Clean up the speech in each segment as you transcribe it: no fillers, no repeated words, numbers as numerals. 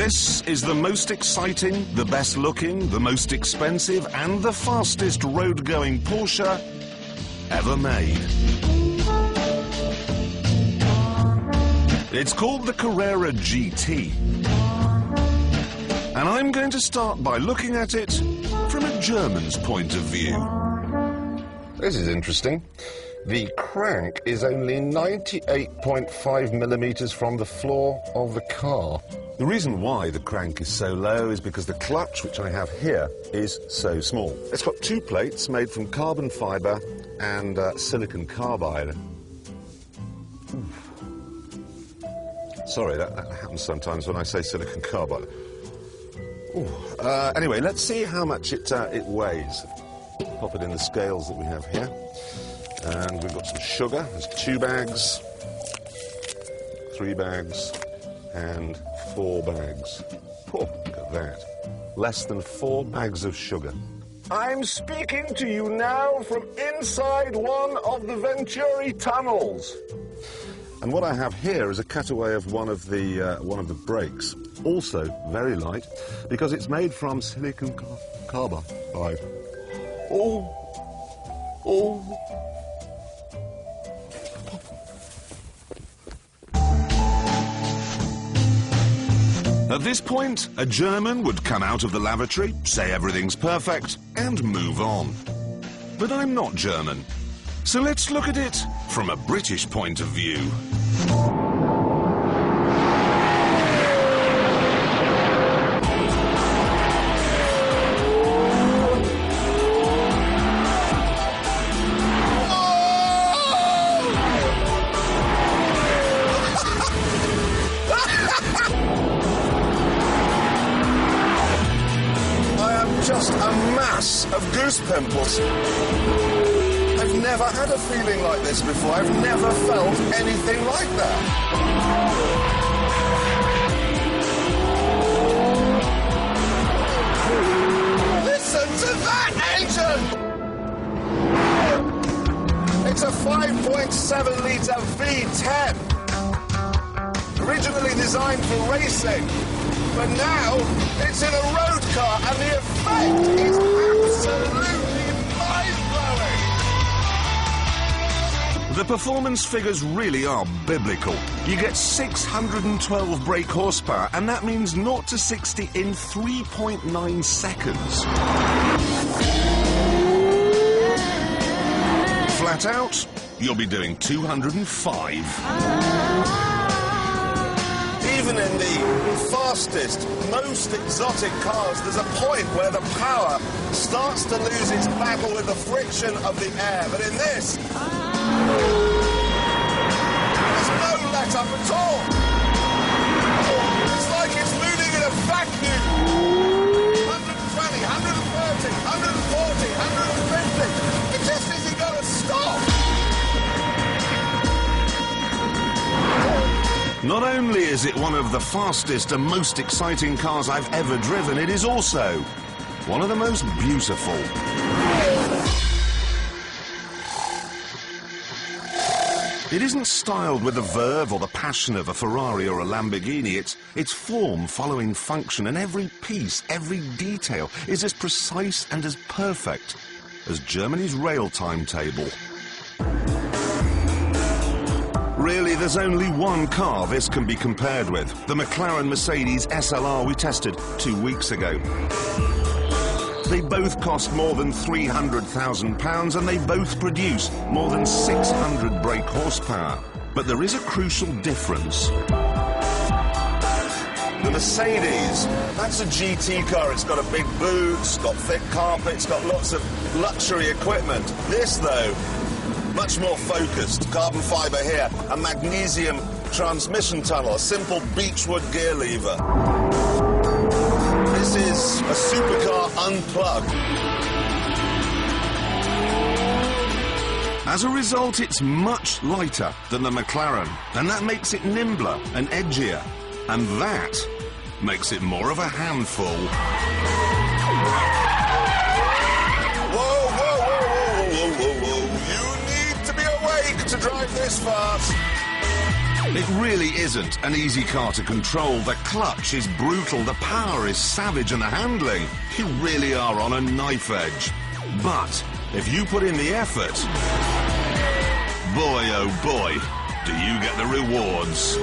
This is the most exciting, the best looking, the most expensive and the fastest road-going Porsche ever made. It's called the Carrera GT. And I'm going to start by looking at it from a German's point of view. This is interesting. The crank is only 98.5 millimeters from the floor of the car. The reason why the crank is so low is because the clutch, which I have here, is so small. It's got two plates made from carbon fibre and silicon carbide. Oof. Sorry, that happens sometimes when I say silicon carbide. Anyway, let's see how much it weighs. Pop it in the scales that we have here. And we've got some sugar. There's 2 bags, 3 bags, and 4 bags. Oh, look at that. Less than 4 bags of sugar. I'm speaking to you now from inside one of the Venturi tunnels. And what I have here is a cutaway of one of the brakes. Also very light, because it's made from silicon carbide. Oh. At this point, a German would come out of the lavatory, say everything's perfect, and move on. But I'm not German, so let's look at it from a British point of view. Just a mass of goose pimples. I've never had a feeling like this before. I've never felt anything like that. Listen to that engine! It's a 5.7-litre V10. Originally designed for racing. But now, it's in a road car, and the effect is absolutely mind-blowing! The performance figures really are biblical. You get 612 brake horsepower, and that means 0 to 60 in 3.9 seconds. Flat out, you'll be doing 205. Even in the fastest, most exotic cars, there's a point where the power starts to lose its battle with the friction of the air. But in this, there's no let-up at all. It's like it's moving in a vacuum. 120, 130, 140, 150. It just isn't going to stop. Not only is it one of the fastest and most exciting cars I've ever driven, it is also one of the most beautiful. It isn't styled with the verve or the passion of a Ferrari or a Lamborghini. It's form following function, and every piece, every detail is as precise and as perfect as Germany's rail timetable. Really, there's only one car this can be compared with, the McLaren Mercedes SLR we tested 2 weeks ago. They both cost more than £300,000 and they both produce more than 600 brake horsepower. But there is a crucial difference. The Mercedes, that's a GT car. It's got a big boot, it's got thick carpet, it's got lots of luxury equipment. This, though, much more focused. Carbon fibre here, a magnesium transmission tunnel, a simple beechwood gear lever. This is a supercar unplugged. As a result, it's much lighter than the McLaren, and that makes it nimbler and edgier, and that makes it more of a handful. Whoa, whoa, whoa, whoa, whoa, whoa, whoa. You need to be awake to drive this fast. It really isn't an easy car to control. The clutch is brutal, the power is savage, and the handling, you really are on a knife edge. But if you put in the effort, boy oh boy, do you get the rewards.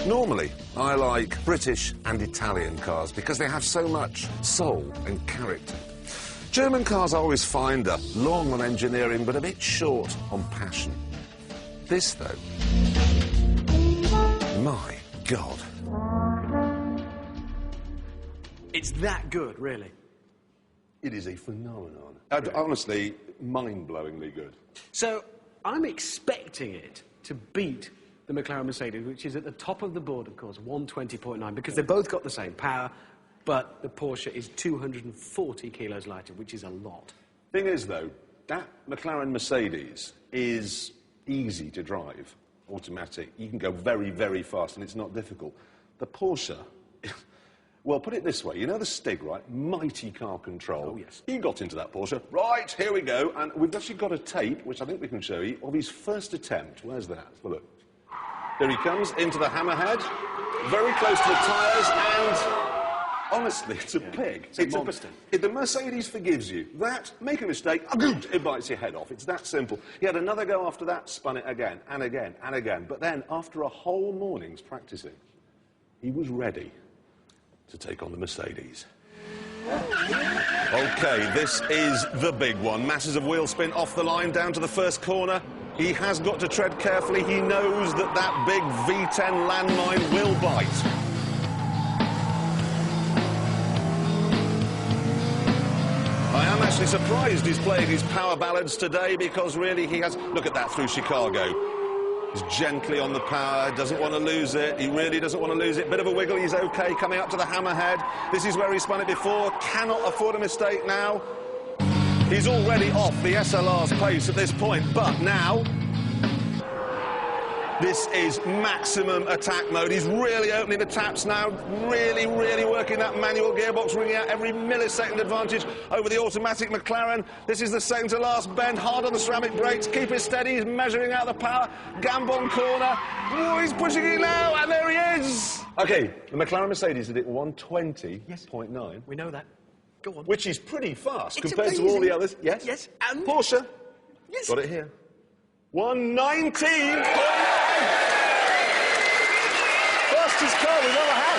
Normally, I like British and Italian cars because they have so much soul and character. German cars I always find are long on engineering but a bit short on passion. This, though, my God. It's that good, really. It is a phenomenon. Honestly, mind-blowingly good. So, I'm expecting it to beat the McLaren Mercedes, which is at the top of the board, of course, 120.9, because they've both got the same power, but the Porsche is 240 kilos lighter, which is a lot. Thing is, though, that McLaren Mercedes is easy to drive, automatic. You can go very, very fast, and it's not difficult. The Porsche, well, put it this way, you know the Stig, right? Mighty car control. Oh, yes. He got into that Porsche. Right, here we go, and we've actually got a tape, which I think we can show you, of his first attempt. Where's that? Have a look. There he comes, into the hammerhead, very close to the tyres, and honestly, it's a pig. It's a monster. The Mercedes forgives you. That, make a mistake, it bites your head off. It's that simple. He had another go after that, spun it again, and again, and again. But then, after a whole morning's practicing, he was ready to take on the Mercedes. OK, this is the big one. Masses of wheel spin off the line down to the first corner. He has got to tread carefully. He knows that that big V10 landmine will bite. I am actually surprised he's playing his power ballads today because really he has... Look at that through Chicago. He's gently on the power, doesn't want to lose it. He really doesn't want to lose it. Bit of a wiggle, he's OK. Coming up to the hammerhead. This is where he spun it before. Cannot afford a mistake now. He's already off the SLR's pace at this point, but now... This is maximum attack mode. He's really opening the taps now, really, really working that manual gearbox, wringing out every millisecond advantage over the automatic McLaren. This is the second to last bend, hard on the ceramic brakes, keep it steady, he's measuring out the power, Gambon corner. Oh, he's pushing it now, and there he is! OK, the McLaren Mercedes did it 120.9. Yes, we know that. Go on. Which is pretty fast It's compared amazing. to all the others. Yes? Yes, and... Porsche. Yes. Got it here. 119.9. Fastest car we've ever had.